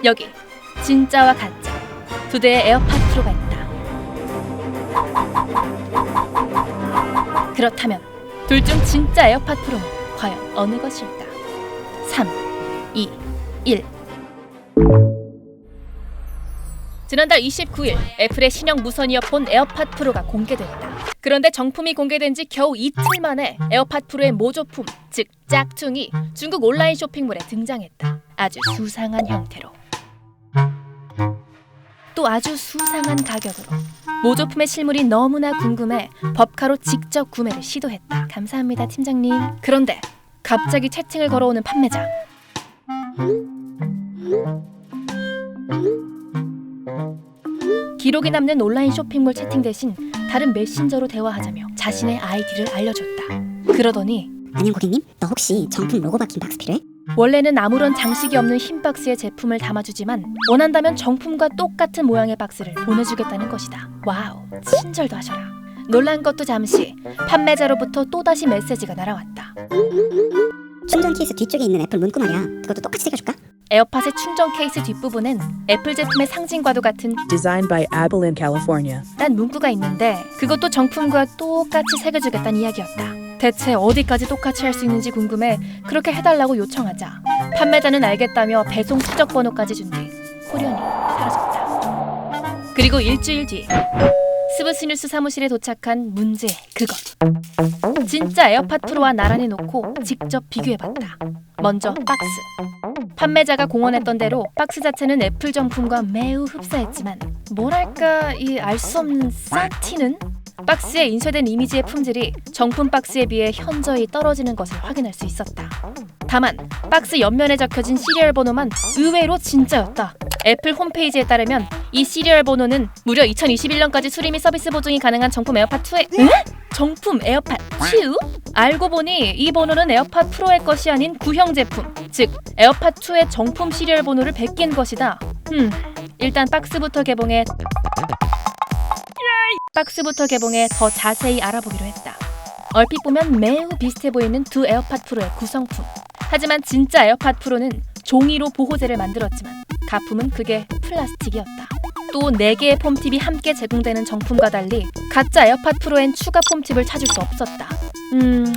여기 진짜와 가짜 두 대의 에어팟 프로가 있다. 그렇다면 둘 중 진짜 에어팟 프로는 과연 어느 것일까? 3, 2, 1. 지난달 29일 애플의 신형 무선 이어폰 에어팟 프로가 공개됐다. 그런데 정품이 공개된 지 겨우 이틀 만에 에어팟 프로의 모조품, 즉 짝퉁이 중국 온라인 쇼핑몰에 등장했다. 아주 수상한 형태로. 또 아주 수상한 가격으로. 모조품의 실물이 너무나 궁금해 법카로 직접 구매를 시도했다. 감사합니다, 팀장님. 그런데 갑자기 채팅을 걸어오는 판매자. 기록이 남는 온라인 쇼핑몰 채팅 대신 다른 메신저로 대화하자며 자신의 아이디를 알려줬다. 그러더니 안녕 고객님, 너 혹시 정품 로고 박힌 박스 필요해? 원래는 아무런 장식이 없는 흰 박스에 제품을 담아주지만 원한다면 정품과 똑같은 모양의 박스를 보내주겠다는 것이다. 와우, 친절도 하셔라. 놀란 것도 잠시, 판매자로부터 또다시 메시지가 날아왔다. 충전 케이스 뒤쪽에 있는 애플 문구 말이야. 그것도 똑같이 새겨줄까? 에어팟의 충전 케이스 뒷부분엔 애플 제품의 상징과도 같은 Designed by Apple in California. 란 문구가 있는데 그것도 정품과 똑같이 새겨주겠다는 이야기였다. 대체 어디까지 똑같이 할 수 있는지 궁금해 그렇게 해달라고 요청하자 판매자는 알겠다며 배송 추적 번호까지 준 뒤 호련히 사라졌다. 그리고 일주일 뒤 스브스뉴스 사무실에 도착한 문제 그것. 진짜 에어팟 프로와 나란히 놓고 직접 비교해봤다. 먼저 박스. 판매자가 공언했던 대로 박스 자체는 애플 정품과 매우 흡사했지만 뭐랄까 이 알 수 없는 사티는 박스에 인쇄된 이미지의 품질이 정품 박스에 비해 현저히 떨어지는 것을 확인할 수 있었다. 다만 박스 옆면에 적혀진 시리얼 번호만 의외로 진짜였다. 애플 홈페이지에 따르면 이 시리얼 번호는 무려 2021년까지 수리 및 서비스 보증이 가능한 정품 에어팟2의 정품 에어팟 2? 알고 보니 이 번호는 에어팟 프로의 것이 아닌 구형 제품, 즉 에어팟 2의 정품 시리얼 번호를 베낀 것이다. 일단 박스부터 개봉해 더 자세히 알아보기로 했다. 얼핏 보면 매우 비슷해 보이는 두 에어팟 프로의 구성품. 하지만 진짜 에어팟 프로는 종이로 보호제를 만들었지만 가품은 그게 플라스틱이었다. 또 4개의 폼팁이 함께 제공되는 정품과 달리 가짜 에어팟 프로엔 추가 폼팁을 찾을 수 없었다.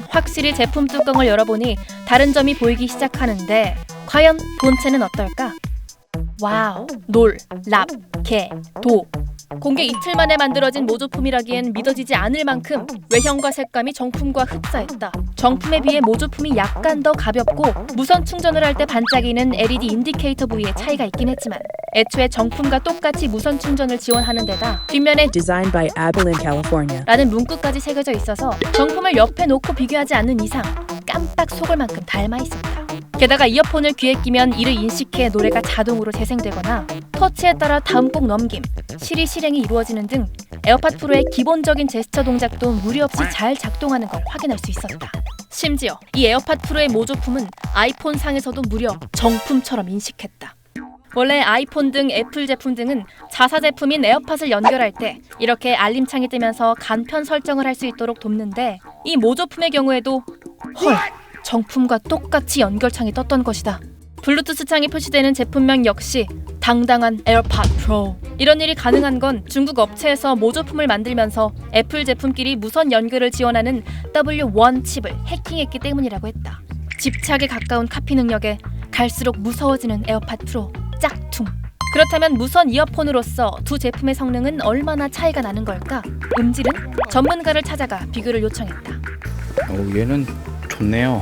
확실히 제품 뚜껑을 열어보니 다른 점이 보이기 시작하는데 과연 본체는 어떨까? 와우, 놀, 랍, 개, 도. 공개 이틀 만에 만들어진 모조품이라기엔 믿어지지 않을 만큼 외형과 색감이 정품과 흡사했다. 정품에 비해 모조품이 약간 더 가볍고 무선 충전을 할 때 반짝이는 LED 인디케이터 부위에 차이가 있긴 했지만 애초에 정품과 똑같이 무선 충전을 지원하는 데다 뒷면에 Designed by Apple in California. 라는 문구까지 새겨져 있어서 정품을 옆에 놓고 비교하지 않는 이상 깜빡 속을 만큼 닮아 있었다. 게다가 이어폰을 귀에 끼면 이를 인식해 노래가 자동으로 재생되거나 터치에 따라 다음 곡 넘김, 시리 실행이 이루어지는 등 에어팟 프로의 기본적인 제스처 동작도 무리 없이 잘 작동하는 걸 확인할 수 있었다. 심지어 이 에어팟 프로의 모조품은 아이폰 상에서도 무려 정품처럼 인식했다. 원래 아이폰 등 애플 제품 등은 자사 제품인 에어팟을 연결할 때 이렇게 알림창이 뜨면서 간편 설정을 할 수 있도록 돕는데 이 모조품의 경우에도 헐! 정품과 똑같이 연결창이 떴던 것이다. 블루투스 창이 표시되는 제품명 역시 당당한 에어팟 프로. 이런 일이 가능한 건 중국 업체에서 모조품을 만들면서 애플 제품끼리 무선 연결을 지원하는 W1 칩을 해킹했기 때문이라고 했다. 집착에 가까운 카피 능력에 갈수록 무서워지는 에어팟 프로 짝퉁. 그렇다면 무선 이어폰으로서 두 제품의 성능은 얼마나 차이가 나는 걸까? 음질은? 전문가를 찾아가 비교를 요청했다. 얘는 좋네요.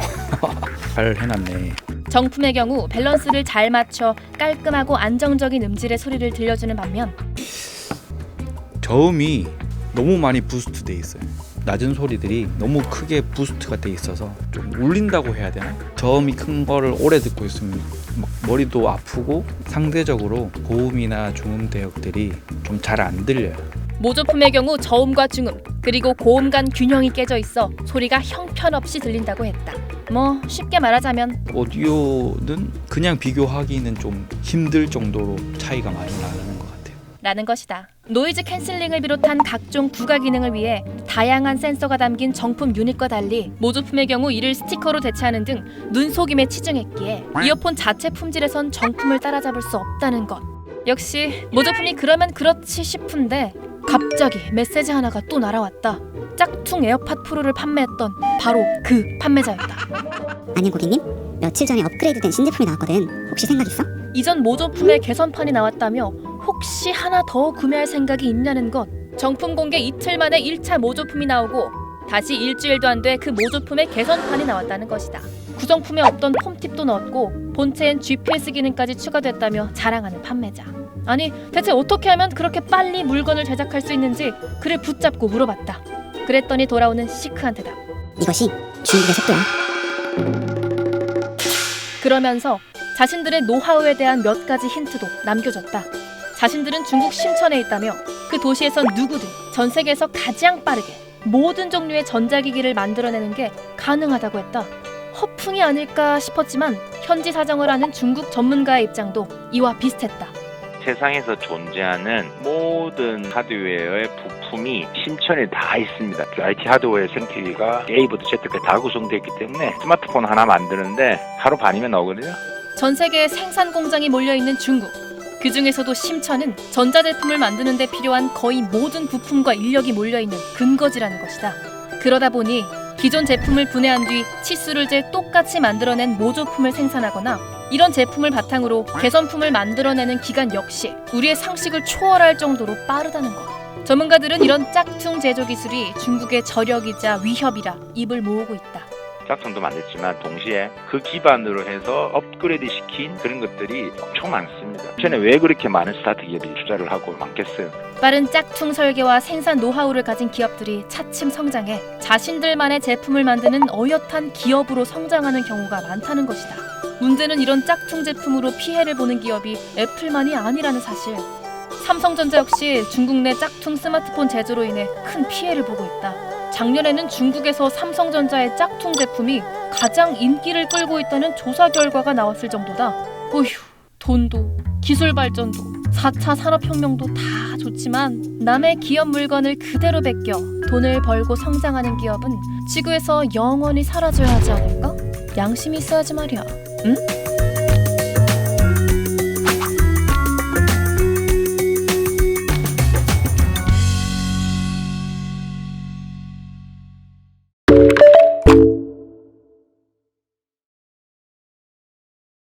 잘 해놨네. 정품의 경우 밸런스를 잘 맞춰 깔끔하고 안정적인 음질의 소리를 들려주는 반면 저음이 너무 많이 부스트 돼 있어요. 낮은 소리들이 너무 크게 부스트가 돼 있어서 좀 울린다고 해야 되나? 저음이 큰 거를 오래 듣고 있으면 막 머리도 아프고 상대적으로 고음이나 중음 대역들이 좀 잘 안 들려요. 모조품의 경우 저음과 중음 그리고 고음 간 균형이 깨져 있어 소리가 형편없이 들린다고 했다. 뭐 쉽게 말하자면 오디오는 그냥 비교하기는 좀 힘들 정도로 차이가 많이 나는 것 같아요. 라는 것이다. 노이즈 캔슬링을 비롯한 각종 부가 기능을 위해 다양한 센서가 담긴 정품 유닛과 달리 모조품의 경우 이를 스티커로 대체하는 등 눈속임에 치중했기에 이어폰 자체 품질에선 정품을 따라잡을 수 없다는 것. 역시 모조품이 그러면 그렇지 싶은데 갑자기 메시지 하나가 또 날아왔다. 짝퉁 에어팟 프로를 판매했던 바로 그 판매자였다. 아니 고객님, 며칠 전에 업그레이드된 신제품이 나왔거든. 혹시 생각 있어? 이전 모조품의 개선판이 나왔다며 혹시 하나 더 구매할 생각이 있냐는 것. 정품 공개 이틀 만에 1차 모조품이 나오고 다시 일주일도 안 돼 그 모조품의 개선판이 나왔다는 것이다. 구성품에 없던 폼팁도 넣었고 본체엔 GPS 기능까지 추가됐다며 자랑하는 판매자. 아니 대체 어떻게 하면 그렇게 빨리 물건을 제작할 수 있는지 그를 붙잡고 물어봤다. 그랬더니 돌아오는 시크한 대답. 이것이 중국의 속도야. 그러면서 자신들의 노하우에 대한 몇 가지 힌트도 남겨줬다. 자신들은 중국 심천에 있다며 그 도시에선 누구든 전 세계에서 가장 빠르게 모든 종류의 전자기기를 만들어내는 게 가능하다고 했다. 허풍이 아닐까 싶었지만 현지 사정을 아는 중국 전문가의 입장도 이와 비슷했다. 세상에서 존재하는 모든 하드웨어의 부품이 심천에 다 있습니다. IT 하드웨어 생태계가 A부터 Z까지 다 구성되어 있기 때문에 스마트폰 하나 만드는데 하루 반이면 나오거든요. 전 세계에 생산 공장이 몰려있는 중국. 그 중에서도 심천은 전자제품을 만드는 데 필요한 거의 모든 부품과 인력이 몰려있는 근거지라는 것이다. 그러다 보니 기존 제품을 분해한 뒤 치수를 재 똑같이 만들어낸 모조품을 생산하거나 이런 제품을 바탕으로 개선품을 만들어내는 기간 역시 우리의 상식을 초월할 정도로 빠르다는 것. 전문가들은 이런 짝퉁 제조 기술이 중국의 저력이자 위협이라 입을 모으고 있다. 짝퉁도 만들지만 동시에 그 기반으로 해서 업그레이드 시킨 그런 것들이 엄청 많습니다. 전에 왜 그렇게 많은 스타트 기업이 투자를 하고 많겠어요? 빠른 짝퉁 설계와 생산 노하우를 가진 기업들이 차츰 성장해 자신들만의 제품을 만드는 어엿한 기업으로 성장하는 경우가 많다는 것이다. 문제는 이런 짝퉁 제품으로 피해를 보는 기업이 애플만이 아니라는 사실. 삼성전자 역시 중국 내 짝퉁 스마트폰 제조로 인해 큰 피해를 보고 있다. 작년에는 중국에서 삼성전자의 짝퉁 제품이 가장 인기를 끌고 있다는 조사 결과가 나왔을 정도다. 어휴, 돈도 기술 발전도 4차 산업혁명도 다 좋지만 남의 기업 물건을 그대로 베껴 돈을 벌고 성장하는 기업은 지구에서 영원히 사라져야 하지 않을까? 양심이 있어야지 말이야. 응?